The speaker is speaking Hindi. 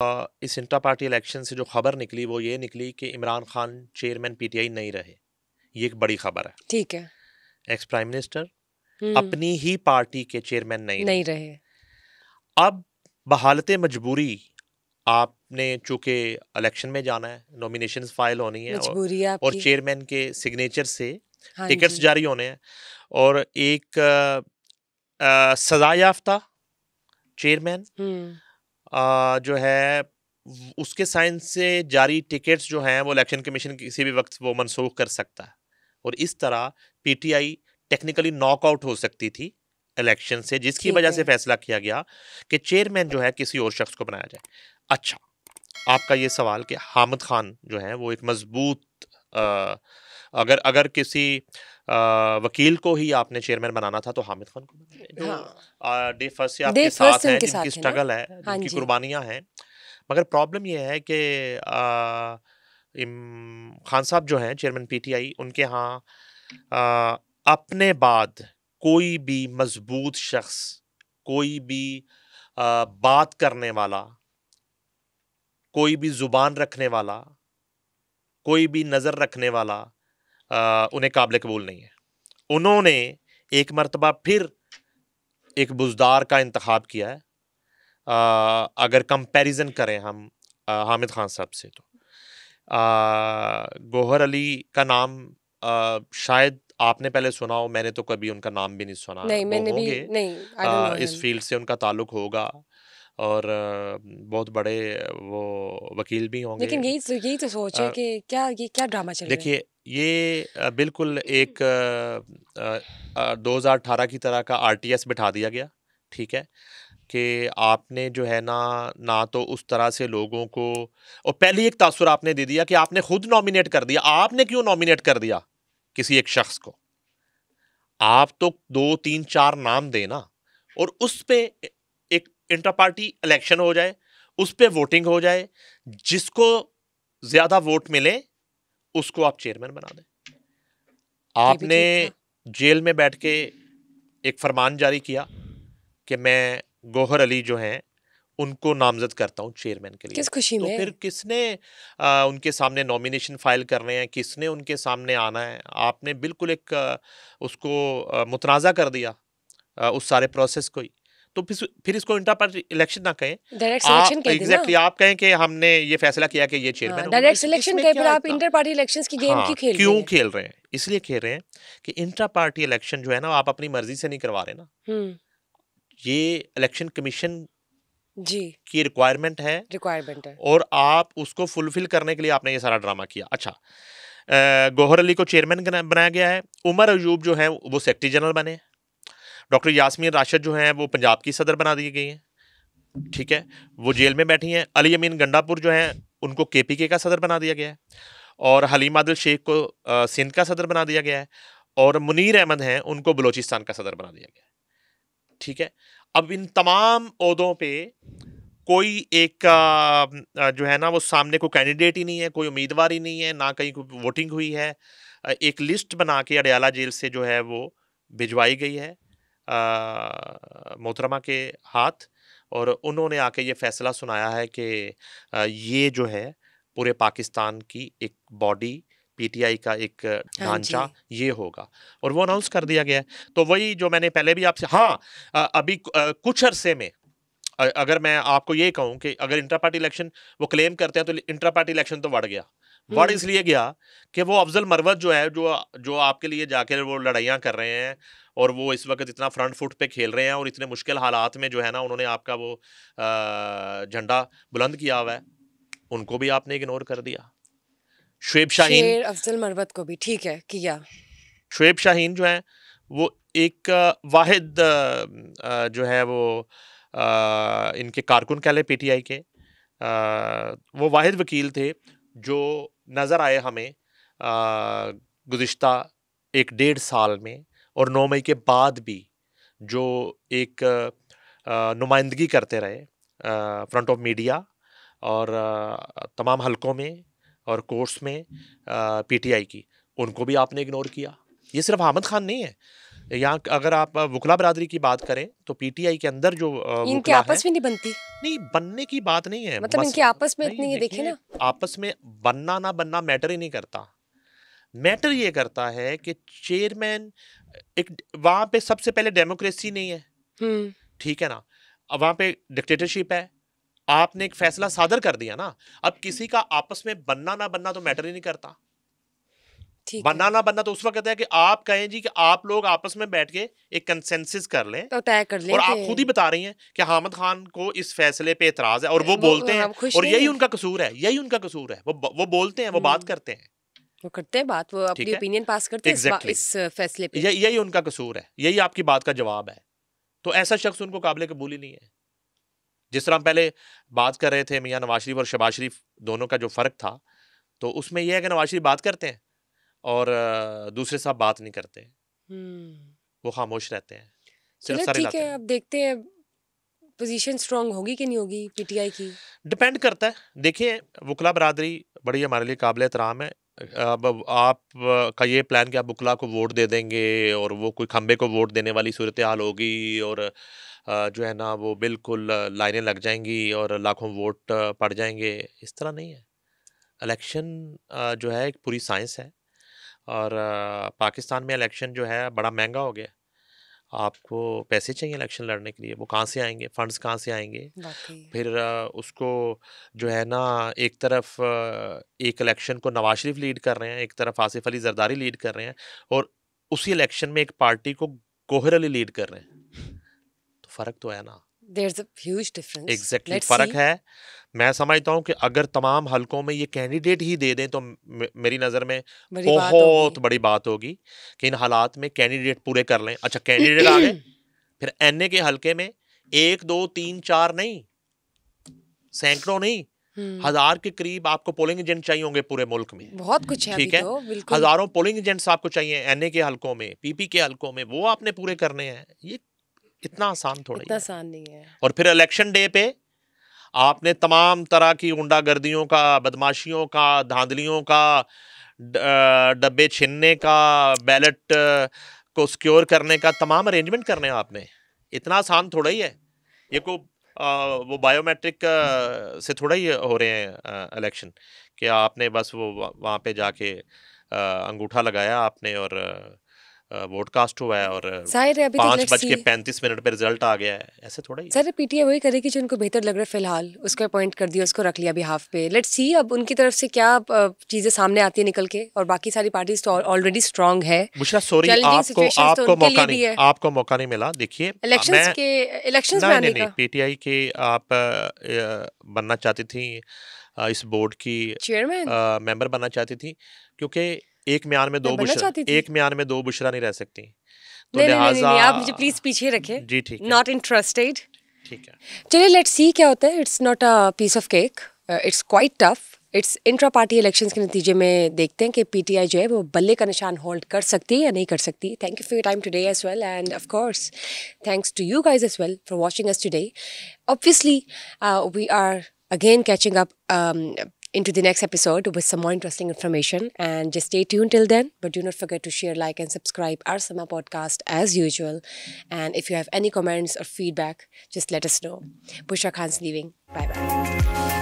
इस इंटर पार्टी इलेक्शन से जो खबर निकली वो ये निकली कि इमरान खान चेयरमैन पीटीआई नहीं रहे। ये एक बड़ी खबर है। ठीक है। एक्स प्राइम मिनिस्टर हम्म। अपनी ही पार्टी के चेयरमैन नहीं नहीं रहे। रहे। अब बहालत मजबूरी आपने चूंकि इलेक्शन में जाना है, नॉमिनेशंस फाइल होनी है मजबूरी है और आपकी। चेयरमैन के सिग्नेचर से हाँ टिकट्स जी। जारी होने हैं और एक सजा याफ्ता चेयरमैन हम्म। जो है उसके साइन से जारी टिकट्स जो हैं वो इलेक्शन कमीशन किसी भी वक्त वो मनसूख कर सकता है और इस तरह पीटीआई टेक्निकली नॉकआउट हो सकती थी इलेक्शन से, जिसकी ठीक वजह है। से फैसला किया गया कि चेयरमैन जो है किसी और शख्स को बनाया जाए। अच्छा, आपका ये सवाल कि हामिद खान जो है वो एक मजबूत अ, अगर अगर किसी वकील को ही आपने चेयरमैन बनाना था तो हामिद खान को बनाइए, जो डे फर्स्ट से डे आपके फर्स्ट साथ से हैं, उनके जिनकी साथ है ना। स्ट्रगल है, हाँ जिनकी जी। कुर्बानियां हैं। मगर प्रॉब्लम ये है कि खान साहब जो हैं चेयरमैन पीटीआई, उनके यहाँ अपने बाद कोई भी मजबूत शख्स, कोई भी बात करने वाला, कोई भी जुबान रखने वाला, कोई भी नजर रखने वाला उन्हें काबिल कबूल नहीं है। उन्होंने एक मर्तबा फिर एक बुजदार का इंतखाब किया है। अगर कंपैरिजन करें हम हामिद खान साहब से तो गौहर अली का नाम शायद आपने पहले सुना हो, मैंने तो कभी उनका नाम भी नहीं सुना। नहीं, वो मैंने भी होंगे, नहीं। आई डोंट नो इस हिम। फील्ड से उनका ताल्लुक होगा और बहुत बड़े वो वकील भी होंगे। लेकिन यही तो सोच है अ, कि ये क्या ड्रामा चल रहा है। देखिए, ये बिल्कुल एक 2018 की तरह का आरटीएस बिठा दिया गया। ठीक है कि आपने जो है ना, ना तो उस तरह से लोगों को, और पहले एक तासुर आपने दे दिया कि आपने खुद नॉमिनेट कर दिया। आपने क्यों नॉमिनेट कर दिया किसी एक शख्स को? आप तो 2 3 4 नाम देना और उस पे एक इंटर पार्टी इलेक्शन हो जाए, उस पे वोटिंग हो जाए, जिसको ज्यादा वोट मिले उसको आप चेयरमैन बना दें। ये भी आपने ठीक था। जेल में बैठ के एक फरमान जारी किया कि मैं गौहर अली जो हैं उनको नामजद करता हूं चेयरमैन के लिए। किस खुशी तो फिर में। किसने उनके सामने नॉमिनेशन फाइल करने हैं, किसने उनके सामने आना है? आपने बिल्कुल एक उसको मुतनाज़ा कर दिया, उस सारे प्रोसेस को ही। तो फिर इसको इंटर पार्टी इलेक्शन ना कहें, डायरेक्ट आ सिलेक्शन कह देना। एग्जैक्टली आप कहें कि हमने ये फैसला किया कि ये चेयरमैन हाँ, होगा। डायरेक्ट सिलेक्शन इसमें कहे, पर क्या आप इतना? इंटर पार्टी इलेक्शंस की गेम हाँ, क्यों खेल रहे क्यों हैं। खेल रहे हैं? इसलिए खेल रहे हैं कि इंट्रा पार्टी इलेक्शन जो है ना, आप अपनी मर्जी से नहीं करवा रहे ना। हम्म। ये इलेक्शन कमीशन जी। की रिक्वायरमेंट है रिक्वायरमेंट है। और आप उसको फुलफिल करने के लिए आपने ये सारा ड्रामा किया। अच्छा, गौहर अली को चेयरमैन बनाया गया है। उमर अयूब जो है वो सेक्रेटरी जनरल बने। डॉक्टर यास्मीन राशिद जो है वो पंजाब की सदर बना दी गई हैं। ठीक है, वो जेल में बैठी हैं। अली अमीन गंडापुर जो है उनको केपीके का सदर बना दिया गया है और हलीम आदिल शेख को सिंध का सदर बना दिया गया है और मुनीर अहमद हैं, उनको बलूचिस्तान का सदर बना दिया गया है। ठीक है, अब इन तमाम ओहदों पे कोई एक जो है ना वो सामने कोई कैंडिडेट ही नहीं है, कोई उम्मीदवार ही नहीं है, ना कहीं कोई वोटिंग हुई है। एक लिस्ट बना के अडयाला जेल से जो है वो भिजवाई गई है मोहतरमा के हाथ, और उन्होंने आके ये फैसला सुनाया है कि ये जो है पूरे पाकिस्तान की एक बॉडी, पीटीआई का एक हाँ जी। ढांचा ये होगा और वो अनाउंस कर दिया गया है। तो वही जो मैंने पहले भी आपसे, हाँ, अभी कुछ अरसे में अगर मैं आपको ये कहूं कि अगर इंटर पार्टी इलेक्शन वो क्लेम करते हैं तो इंटर पार्टी इलेक्शन तो बढ़ गया। बढ़ हम्म। इसलिए गया कि वो अफजल मरवत जो है, जो आपके लिए जाकर वो लड़ाइयाँ कर रहे हैं और वो इस वक्त इतना फ्रंट फुट पे खेल रहे हैं और इतने मुश्किल हालात में जो है ना उन्होंने आपका वो झंडा बुलंद किया हुआ है, उनको भी आपने इग्नोर कर दिया। शुएब शाहीन, शेर अफजल मरवत को भी ठीक है किया। शुएब शाहीन जो है वो एक वाहिद जो है वो इनके कारकुन कह लें पीटीआई के, वो वाहिद वकील थे जो नज़र आए हमें गुज़िश्ता 1 डेढ़ साल में, और 9 मई के बाद भी जो एक नुमाइंदगी करते रहे फ्रंट ऑफ मीडिया और तमाम हलकों में और कोर्ट्स में पीटीआई की, उनको भी आपने इग्नोर किया। ये सिर्फ अहमद खान नहीं है, यहाँ अगर आप वकला बरादरी की बात करें तो पीटीआई के अंदर जो इनके वकला है, आपस में नहीं बनती, नहीं बनने की बात नहीं है, मतलब इनके आपस में इतनी, ये देखे देखिए, ना, आपस में बनना ना बनना मैटर ही नहीं करता। मैटर ये करता है कि चेयरमैन एक, वहां पे सबसे पहले डेमोक्रेसी नहीं है, ठीक है ना, अब वहां पे डिक्टेटरशिप है। आपने एक फैसला सादर कर दिया ना, अब किसी का आपस में बनना ना बनना तो मैटर ही नहीं करता। बनना ना बनना तो उस वक्त है कि आप कहें जी कि आप लोग आपस में बैठ के एक कंसेंसस कर लें, तो तय कर लें, और आप खुद ही बता रही हैं कि हामिद खान को इस फैसले पे एतराज है, और वो बोलते हैं, और यही उनका कसूर है, यही उनका कसूर है, वो बोलते हैं, वो बात करते हैं, वो करते हैं बात, वो अपनी ओपिनियन पास करते हैं exactly. इस फैसले पे, यही उनका कसूर है, यही आपकी बात का जवाब है। तो ऐसा शख्स उनको काबिल कबूल ही नहीं है। जिस तरह हम पहले बात कर रहे थे मियां नवाज शरीफ और शहबाज शरीफ दोनों का जो फर्क था, तो उसमें यह है कि नवाज शरीफ बात करते हैं और दूसरे साहब बात नहीं करते, वो खामोश रहते हैं, सिर्फ सर हिलाते हैं। अब देखते हैं पोजीशन स्ट्रांग होगी कि नहीं होगी पीटीआई की, डिपेंड करता है। देखिए, वकला बरादरी बड़ी हमारे लिए काबिल एहतराम है। अब आप का ये प्लान कि आप वकला को वोट दे देंगे और वो कोई खंबे को वोट देने वाली सूरत हाल होगी, और जो है ना वो बिल्कुल लाइनें लग जाएंगी और लाखों वोट पड़ जाएंगे, इस तरह नहीं है। इलेक्शन जो है एक पूरी साइंस है, और पाकिस्तान में इलेक्शन जो है बड़ा महंगा हो गया। आपको पैसे चाहिए इलेक्शन लड़ने के लिए, वो कहाँ से आएंगे, फंड्स कहाँ से आएंगे? फिर उसको जो है ना, एक तरफ एक इलेक्शन को नवाज शरीफ लीड कर रहे हैं, एक तरफ आसिफ अली जरदारी लीड कर रहे हैं, और उसी इलेक्शन में एक पार्टी को गौहर अली लीड कर रहे हैं, तो फर्क तो है ना। There's a huge difference. Exactly फर्क है। मैं समझता हूँ कि अगर तमाम हलकों में ये कैंडिडेट ही दे दें तो मेरी नज़र में बहुत बड़ी बात होगी कि इन हालात में कैंडिडेट पूरे कर लें। अच्छा, कैंडिडेट आ गए, फिर एनए के हलके में 1 2 3 4 नहीं, सैकड़ों नहीं, 1000 के करीब आपको पोलिंग एजेंट चाहिए होंगे पूरे मुल्क में। बहुत कुछ है, ठीक है, हजारों पोलिंग एजेंट्स आपको चाहिए एनए के हलकों में, पीपी के हलकों में, वो आपने पूरे करने हैं। ये इतना आसान थोड़ा, इतना आसान नहीं है। और फिर इलेक्शन डे पे आपने तमाम तरह की गुंडागर्दियों का, बदमाशियों का, धांधलियों का, डब्बे छीनने का, बैलेट को सिक्योर करने का तमाम अरेंजमेंट करने हैं आपने। इतना आसान थोड़ा ही है ये। को वो बायोमेट्रिक से थोड़ा ही हो रहे हैं इलेक्शन, कि आपने बस वो वहाँ पे जाके अंगूठा लगाया आपने और वोट कास्ट हुआ है और 5:35 पे रिजल्ट आ गया है, ऐसे थोड़ा ही। सर पीटीआई वही करेगी जो उनको बेहतर लग रहा है फिलहाल, उसको अपॉइंट कर दिया, उसको रख लिया बिहाफ पे। लेट्स सी अब उनकी तरफ से क्या चीजें सामने आती है निकल के, और बाकी सारी पार्टीज तो ऑलरेडी स्ट्रांग है। बुशरा सॉरी, आपको मौका नहीं मिला। देखिए, इलेक्शंस में आने का पीटीआई के आप बनना चाहती थी, इस बोर्ड की चेयरमैन मेंबर बनना चाहती थी, क्योंकि एक म्यान में दो बुशरा नहीं रह सकती, तो लिहाजा आप मुझे प्लीज पीछे रखें। जी ठीक है, नॉट इंटरेस्टेड। ठीक है, चलिए लेट्स सी क्या होता है। It's not a piece of cake, it's quite tough. It's intra party elections के नतीजे में देखते हैं कि पीटीआई जो है वो बल्ले का निशान होल्ड कर सकती है या नहीं कर सकती। Thank you for your time today as well, and of course thanks to you guys as well for watching us today. Obviously we are again catching up into the next episode with some more interesting information, and just stay tuned till then. But do not forget to share, like and subscribe our Sama podcast as usual, and if you have any comments or feedback, just let us know. Bushra Khan's leaving. Bye bye.